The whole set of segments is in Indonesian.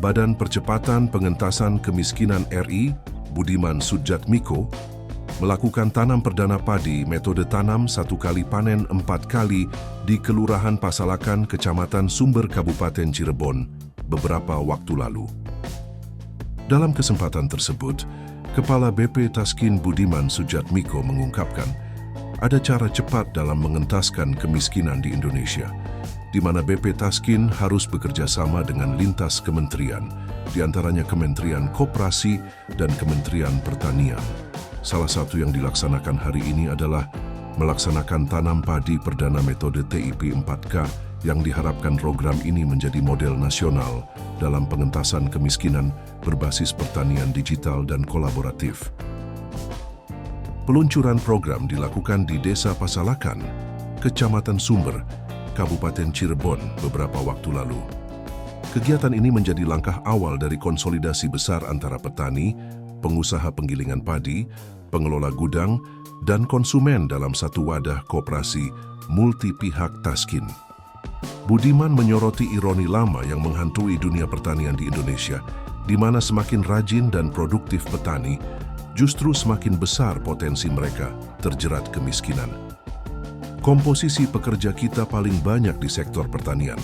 Badan Percepatan Pengentasan Kemiskinan RI, Budiman Sujatmiko, melakukan tanam perdana padi metode tanam 1 kali panen 4 kali di Kelurahan Pasalakan, Kecamatan Sumber, Kabupaten Cirebon, beberapa waktu lalu. Dalam kesempatan tersebut, Kepala BP Taskin Budiman Sujatmiko mengungkapkan, ada cara cepat dalam mengentaskan kemiskinan di Indonesia, di mana BP Taskin harus bekerja sama dengan lintas kementerian, di antaranya Kementerian Koperasi dan Kementerian Pertanian. Salah satu yang dilaksanakan hari ini adalah melaksanakan tanam padi perdana metode TIP 4K yang diharapkan program ini menjadi model nasional dalam pengentasan kemiskinan berbasis pertanian digital dan kolaboratif. Peluncuran program dilakukan di Desa Pasalakan, Kecamatan Sumber, Kabupaten Cirebon beberapa waktu lalu. Kegiatan ini menjadi langkah awal dari konsolidasi besar antara petani, pengusaha penggilingan padi, pengelola gudang, dan konsumen dalam satu wadah koperasi multi-pihak Taskin. Budiman menyoroti ironi lama yang menghantui dunia pertanian di Indonesia, di mana semakin rajin dan produktif petani, justru semakin besar potensi mereka terjerat kemiskinan. Komposisi pekerja kita paling banyak di sektor pertanian,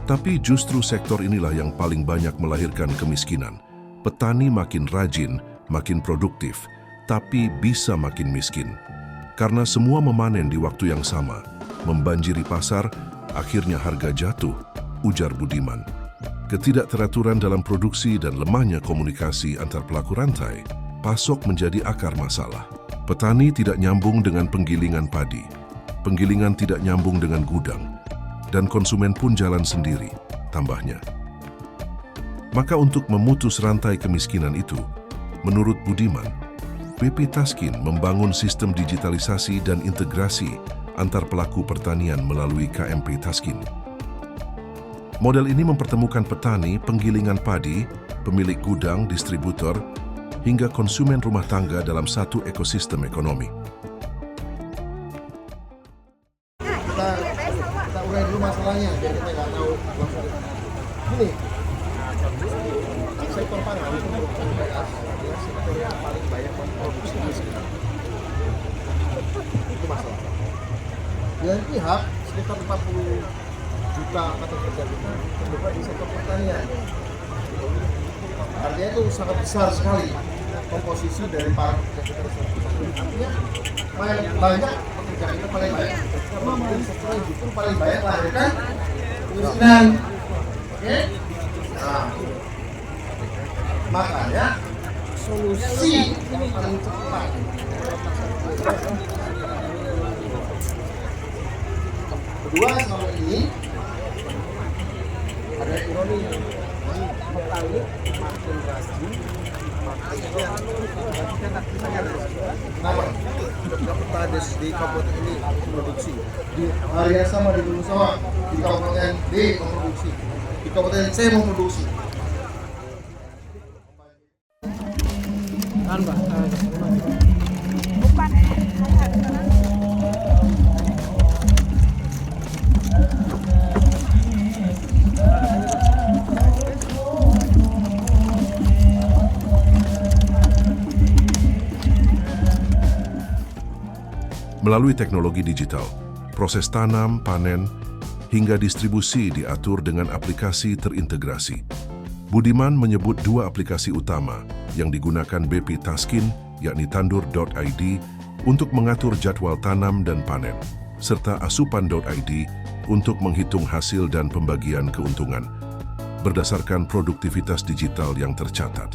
tapi justru sektor inilah yang paling banyak melahirkan kemiskinan. Petani makin rajin, makin produktif, tapi bisa makin miskin. Karena semua memanen di waktu yang sama, membanjiri pasar, akhirnya harga jatuh, ujar Budiman. Ketidakteraturan dalam produksi dan lemahnya komunikasi antar pelaku rantai, pasok menjadi akar masalah. Petani tidak nyambung dengan penggilingan padi, penggilingan tidak nyambung dengan gudang, dan konsumen pun jalan sendiri, tambahnya. Maka untuk memutus rantai kemiskinan itu, menurut Budiman, BP Taskin membangun sistem digitalisasi dan integrasi antar pelaku pertanian melalui KMP Taskin. Model ini mempertemukan petani, penggilingan padi, pemilik gudang, distributor, hingga konsumen rumah tangga dalam satu ekosistem ekonomi. Kita urai dulu masalahnya, biar kita nggak tahu. Gini, sektor pangan itu merupakan sektor yang paling banyak memproduksi kemiskinan. Itu masalah. Dari pihak sekitar 40 juta angkatan kerja kita terlibat di sektor pertanian. Artinya itu sangat besar sekali komposisi dari para pekerja kita tersebut. Artinya banyak pekerja kita paling banyak. Karena di sektor yang justru paling banyak melahirkan kemiskinan. Oke? Nah, makanya solusi yang paling cepat kedua, selama ini ada ironi, petani makin rajin, kenapa? Ketika petani di kabupaten ini produksi, di hari yang sama di Gunung Sawah, di kabupaten B memproduksi, di kabupaten C memproduksi. Melalui teknologi digital, proses tanam, panen, hingga distribusi diatur dengan aplikasi terintegrasi. Budiman menyebut 2 aplikasi utama yang digunakan BP Taskin, yakni Tandur.id untuk mengatur jadwal tanam dan panen, serta Asupan.id untuk menghitung hasil dan pembagian keuntungan berdasarkan produktivitas digital yang tercatat.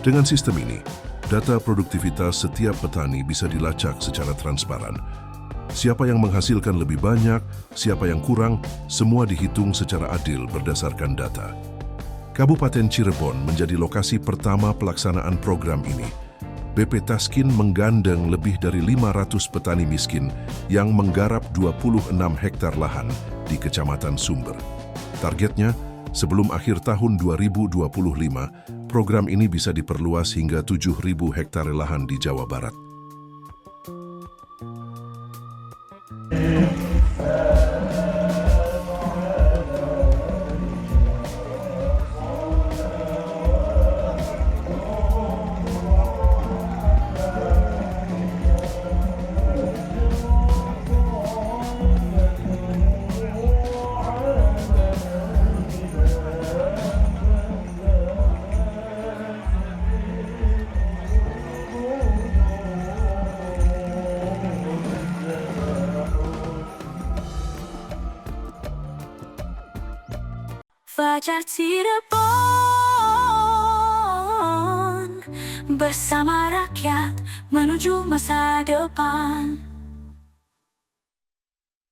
Dengan sistem ini, data produktivitas setiap petani bisa dilacak secara transparan. Siapa yang menghasilkan lebih banyak, siapa yang kurang, semua dihitung secara adil berdasarkan data. Kabupaten Cirebon menjadi lokasi pertama pelaksanaan program ini. BP Taskin menggandeng lebih dari 500 petani miskin yang menggarap 26 hektar lahan di Kecamatan Sumber. Targetnya, sebelum akhir tahun 2025, program ini bisa diperluas hingga 7.000 hektar lahan di Jawa Barat. Fajar Cirebon, bersama rakyat menuju masa depan.